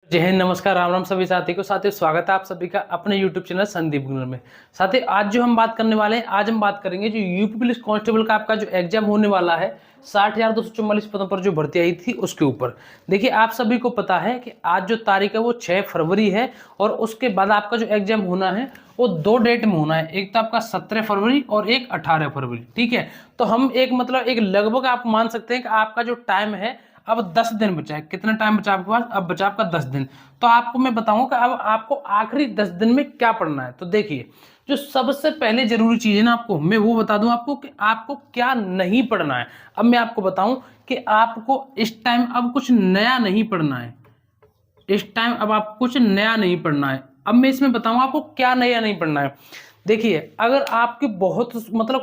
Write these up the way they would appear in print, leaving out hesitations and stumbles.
जय हिंद, नमस्कार, राम राम सभी साथी को। साथियों, स्वागत है आप सभी का अपने यूट्यूब चैनल संदीप गुनर में। साथियों, आज जो हम बात करने वाले हैं, आज हम बात करेंगे जो यूपी पुलिस कांस्टेबल का आपका जो एग्जाम होने वाला है 60,244 पदों पर जो भर्ती आई थी उसके ऊपर। देखिए, आप सभी को पता है कि आज जो तारीख है वो 6 फरवरी है और उसके बाद आपका जो एग्जाम होना है वो 2 डेट में होना है। एक तो आपका 17 फरवरी और एक 18 फरवरी। ठीक है, तो हम एक लगभग आप मान सकते हैं कि आपका जो टाइम है अब 10 दिन बचा है। कितना टाइम बचा आपके पास? अब बचा आपका 10 दिन। तो आपको मैं बताऊंगा कि अब आपको आखिरी 10 दिन में क्या पढ़ना है। तो देखिए, जो सबसे पहले जरूरी चीज है ना, आपको मैं वो बता दूं आपको कि आपको क्या नहीं पढ़ना है। अब मैं आपको बताऊं कि आपको इस टाइम अब कुछ नया नहीं पढ़ना है। इस टाइम अब आपको कुछ नया नहीं पढ़ना है। अब मैं इसमें बताऊं आपको क्या नया नहीं पढ़ना है। देखिए, अगर आपकी बहुत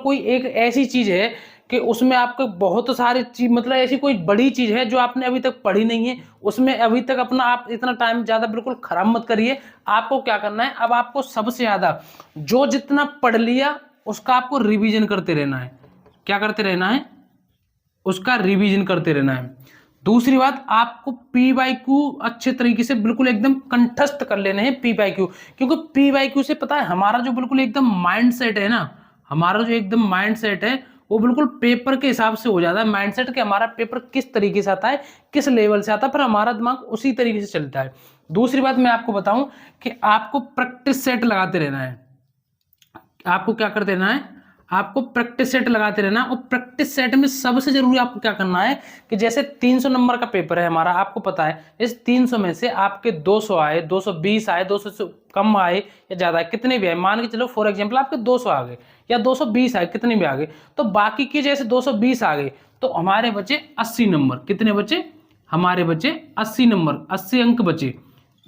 कोई एक ऐसी चीज है कि उसमें आपको बहुत सारी चीज ऐसी कोई बड़ी चीज है जो आपने अभी तक पढ़ी नहीं है, उसमें अभी तक अपना आप इतना टाइम ज्यादा बिल्कुल खराब मत करिए। आपको क्या करना है, अब आपको सबसे ज्यादा जो जितना पढ़ लिया उसका आपको रिवीजन करते रहना है। क्या करते रहना है? उसका रिवीजन करते रहना है। दूसरी बात, आपको पी वाई क्यू अच्छे तरीके से बिल्कुल एकदम कंठस्थ कर लेने हैं। पी वाई क्यू, क्योंकि पी वाई क्यू से पता है हमारा जो बिल्कुल एकदम माइंड सेट है ना, हमारा जो एकदम माइंड सेट है वो बिल्कुल पेपर के हिसाब से हो जाता है। माइंड सेट कि हमारा पेपर किस तरीके से आता है, किस लेवल से आता है, फिर हमारा दिमाग उसी तरीके से चलता है। दूसरी बात मैं आपको बताऊं कि आपको प्रैक्टिस सेट लगाते रहना है। आपको क्या कर देना है? आपको प्रैक्टिस सेट लगाते रहना। और प्रैक्टिस सेट में सबसे जरूरी आपको क्या करना है कि जैसे 300 नंबर का पेपर है हमारा, आपको पता है इस 300 में से आपके 200 आए, 220 आए, 200 से कम आए या ज्यादा, कितने भी आए, मान के चलो फॉर एग्जांपल आपके 200 आ गए या 220 आए, कितने भी आ गए, तो बाकी के जैसे 220 आ गए तो हमारे बचे 80 नंबर। कितने बचे? हमारे बचे 80 नंबर, 80 अंक बचे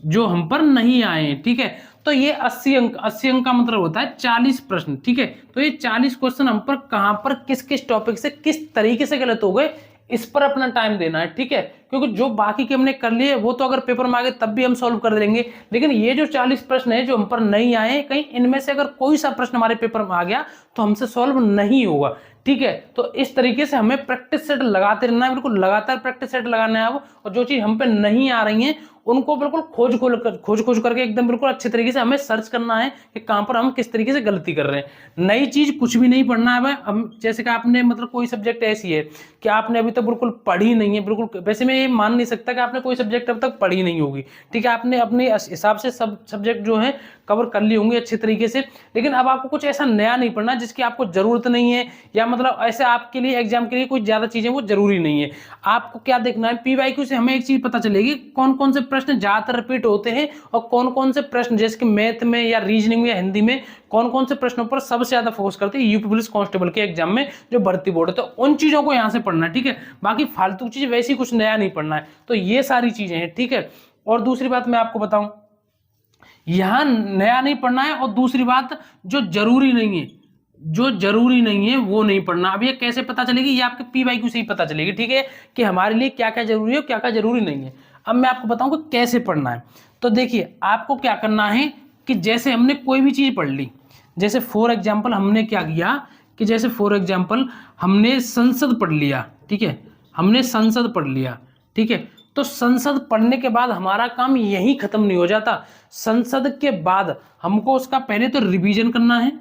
जो हम पर नहीं आए हैं। ठीक है, तो ये 80 अंक का मतलब होता है 40 प्रश्न। ठीक है, तो ये 40 क्वेश्चन हम पर कहां पर किस किस टॉपिक से किस तरीके से गलत हो गए, इस पर अपना टाइम देना है। ठीक है, क्योंकि जो बाकी के हमने कर लिए वो तो अगर पेपर में आ गए तब भी हम सॉल्व कर देंगे, लेकिन ये जो 40 प्रश्न है जो हम पर नहीं आए, कहीं इनमें से अगर कोई सा प्रश्न हमारे पेपर में आ गया तो हमसे सॉल्व नहीं होगा। ठीक है, तो इस तरीके से हमें प्रैक्टिस सेट लगाते रहना है, बिल्कुल लगातार प्रैक्टिस सेट लगाना है अब। और जो चीज हम पे नहीं आ रही है उनको बिल्कुल खोज करके एकदम बिल्कुल अच्छे तरीके से हमें सर्च करना है कि कहां पर हम किस तरीके से गलती कर रहे हैं। नई चीज कुछ भी नहीं पढ़ना है भाई। हम जैसे कि आपने कोई सब्जेक्ट ऐसी है कि आपने अभी तक बिल्कुल पढ़ी नहीं है, बिल्कुल वैसे मैं ये मान नहीं सकता कि आपने कोई सब्जेक्ट अब तक पढ़ी नहीं होगी। ठीक है, आपने अपने हिसाब से सब सब्जेक्ट जो है कवर कर लिए होंगे अच्छे तरीके से, लेकिन अब आपको कुछ ऐसा नया नहीं पढ़ना जिसकी आपको जरूरत नहीं है, या ऐसे आपके लिए एग्जाम के लिए कुछ ज्यादा चीजें वो जरूरी नहीं है। आपको क्या देखना है, पीवाईक्यू से हमें एक चीज पता चलेगी कौन कौन से प्रश्न ज्यादातर रिपीट होते हैं और कौन कौन से प्रश्न जैसे कि मैथ में या रीजनिंग में या हिंदी में कौन कौन से प्रश्नों पर सबसे ज्यादा फोकस करते हैं यूपी पुलिस कांस्टेबल के एग्जाम में जो भर्ती बोर्ड है। तो उन चीजों को यहां से पढ़ना है। ठीक है, बाकी फालतू चीज वैसी कुछ नया नहीं पढ़ना है। तो ये सारी चीजें हैं। ठीक है, और दूसरी बात मैं आपको बताऊं, यहां नया नहीं पढ़ना है। और दूसरी बात, जो जरूरी नहीं है, जो जरूरी नहीं है वो नहीं पढ़ना। अब ये कैसे पता चलेगी? ये आपके पीवाईक्यू से ही पता चलेगी। ठीक है, कि हमारे लिए क्या क्या जरूरी है और क्या क्या जरूरी नहीं है। अब मैं आपको बताऊं कि कैसे पढ़ना है। तो देखिए, आपको क्या करना है कि जैसे हमने कोई भी चीज पढ़ ली, जैसे फॉर एग्जाम्पल हमने क्या किया कि जैसे फॉर एग्जाम्पल हमने संसद पढ़ लिया। ठीक है, हमने संसद पढ़ लिया। ठीक है, तो संसद पढ़ने के बाद हमारा काम यही खत्म नहीं हो जाता। संसद के बाद हमको उसका पहले तो रिवीजन करना है।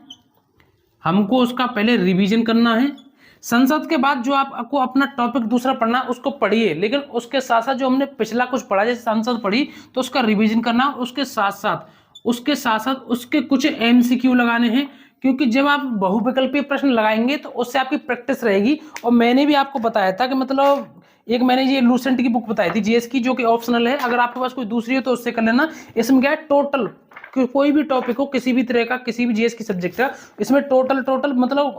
हमको उसका पहले रिवीजन करना है। संसद के बाद जो आपको अपना टॉपिक दूसरा पढ़ना उसको पढ़िए, लेकिन उसके साथ साथ जो हमने पिछला कुछ पढ़ा जैसे संसद पढ़ी तो उसका रिवीजन करना। उसके साथ साथ उसके कुछ एमसीक्यू लगाने हैं, क्योंकि जब आप बहुविकल्पीय प्रश्न लगाएंगे तो उससे आपकी प्रैक्टिस रहेगी। और मैंने भी आपको बताया था कि एक मैंने ये लूसेंट की बुक बताई थी जीएस की, जो कि ऑप्शनल है। अगर आपके पास कोई दूसरी हो तो उससे कर लेना। इसमें क्या है, टोटल कोई भी टॉपिक हो, किसी भी तरह का, किसी भी जीएस की सब्जेक्ट का, इसमें टोटल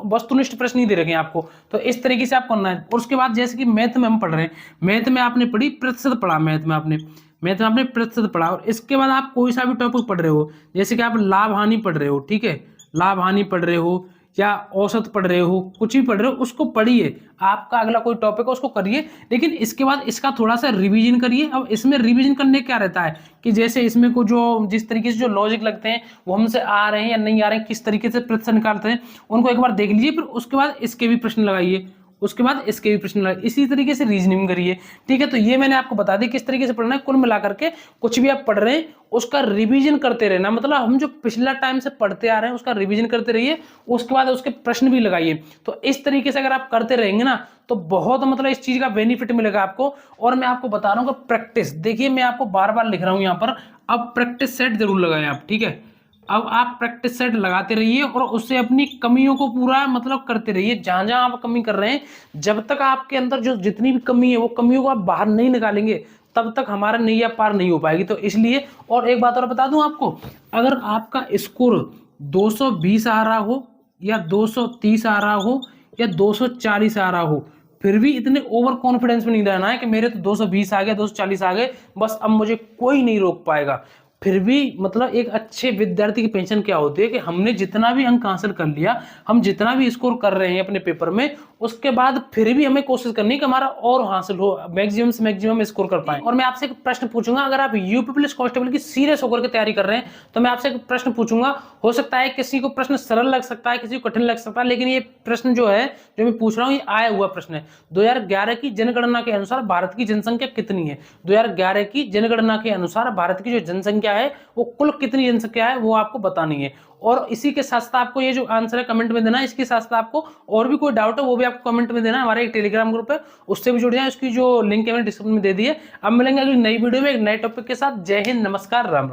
वस्तुनिष्ठ प्रश्न ही दे रखे हैं आपको। तो इस तरीके से आप करना है। और उसके बाद जैसे कि मैथ में हम पढ़ रहे हैं, मैथ में आपने पढ़ी प्रतिशत पढ़ा, मैथ में आपने प्रतिशत पढ़ा। और इसके बाद आप कोई सा भी टॉपिक पढ़ रहे हो, जैसे कि आप लाभ हानि पढ़ रहे हो। ठीक है, लाभ हानि पढ़ रहे हो या औसत पढ़ रहे हो, कुछ भी पढ़ रहे हो, उसको पढ़िए। आपका अगला कोई टॉपिक है उसको करिए, लेकिन इसके बाद इसका थोड़ा सा रिवीजन करिए। अब इसमें रिवीजन करने क्या रहता है कि जैसे इसमें को जो जिस तरीके से जो लॉजिक लगते हैं वो हमसे आ रहे हैं या नहीं आ रहे हैं, किस तरीके से प्रश्न निकालते हैं, उनको एक बार देख लीजिए। फिर उसके बाद इसके भी प्रश्न लगाइए, उसके बाद इसके भी प्रश्न लगाइए, इसी तरीके से रीजनिंग करिए। ठीक है, तो ये मैंने आपको बता दी किस तरीके से पढ़ना है। कुल मिलाकर के कुछ भी आप पढ़ रहे हैं उसका रिवीजन करते रहना, मतलब हम जो पिछला टाइम से पढ़ते आ रहे हैं उसका रिवीजन करते रहिए, उसके बाद उसके प्रश्न भी लगाइए। तो इस तरीके से अगर आप करते रहेंगे ना तो बहुत मतलब इस चीज का बेनिफिट मिलेगा आपको। और मैं आपको बता रहा हूँ कि प्रैक्टिस, देखिए मैं आपको बार बार लिख रहा हूँ यहाँ पर, अब प्रैक्टिस सेट जरूर लगाएं आप। ठीक है, अब आप प्रैक्टिस सेट लगाते रहिए और उससे अपनी कमियों को पूरा मतलब करते रहिए। जहां जहां आप कमी कर रहे हैं, जब तक आपके अंदर जो जितनी भी कमी है वो कमियों को आप बाहर नहीं निकालेंगे तब तक हमारा नैया पार नहीं हो पाएगी। तो इसलिए, और एक बात और बता दूं आपको, अगर आपका स्कोर 220 आ रहा हो या 230 आ रहा हो या 240 आ रहा हो, फिर भी इतने ओवर कॉन्फिडेंस में नहीं रहना है कि मेरे तो 220 आ गया, 240 आ गए, बस अब मुझे कोई नहीं रोक पाएगा। फिर भी मतलब एक अच्छे विद्यार्थी की पेंशन क्या होती है कि हमने जितना भी अंक हासिल कर लिया, हम जितना भी स्कोर कर रहे हैं अपने पेपर में, उसके बाद फिर भी हमें कोशिश करनी है कि हमारा और हासिल हो, मैक्सिमम से मैक्सिमम स्कोर कर पाए। और मैं आपसे एक प्रश्न पूछूंगा, अगर आप यूपी पुलिस कांस्टेबल की सीरियस होकर के तैयारी कर रहे हैं तो मैं आपसे एक प्रश्न पूछूंगा। हो सकता है किसी को प्रश्न सरल लग सकता है, किसी को कठिन लग सकता है, लेकिन ये प्रश्न जो है जो मैं पूछ रहा हूँ ये आया हुआ प्रश्न है। 2011 की जनगणना के अनुसार भारत की जनसंख्या कितनी है? 2011 की जनगणना के अनुसार भारत की जो जनसंख्या है वो कुल कितनी जनसंख्या है वो आपको बतानी है। और इसी के साथ साथ आपको ये जो आंसर है कमेंट में देना है। इसके साथ साथ आपको और भी कोई डाउट है वो भी आपको कमेंट में देना है। हमारा एक टेलीग्राम ग्रुप है, उससे भी जुड़ जाए, उसकी जो लिंक है मैंने डिस्क्रिप्शन में दे दी है। अब मिलेंगे अगली नई वीडियो में एक नए टॉपिक के साथ। जय हिंद, नमस्कार, राम राम।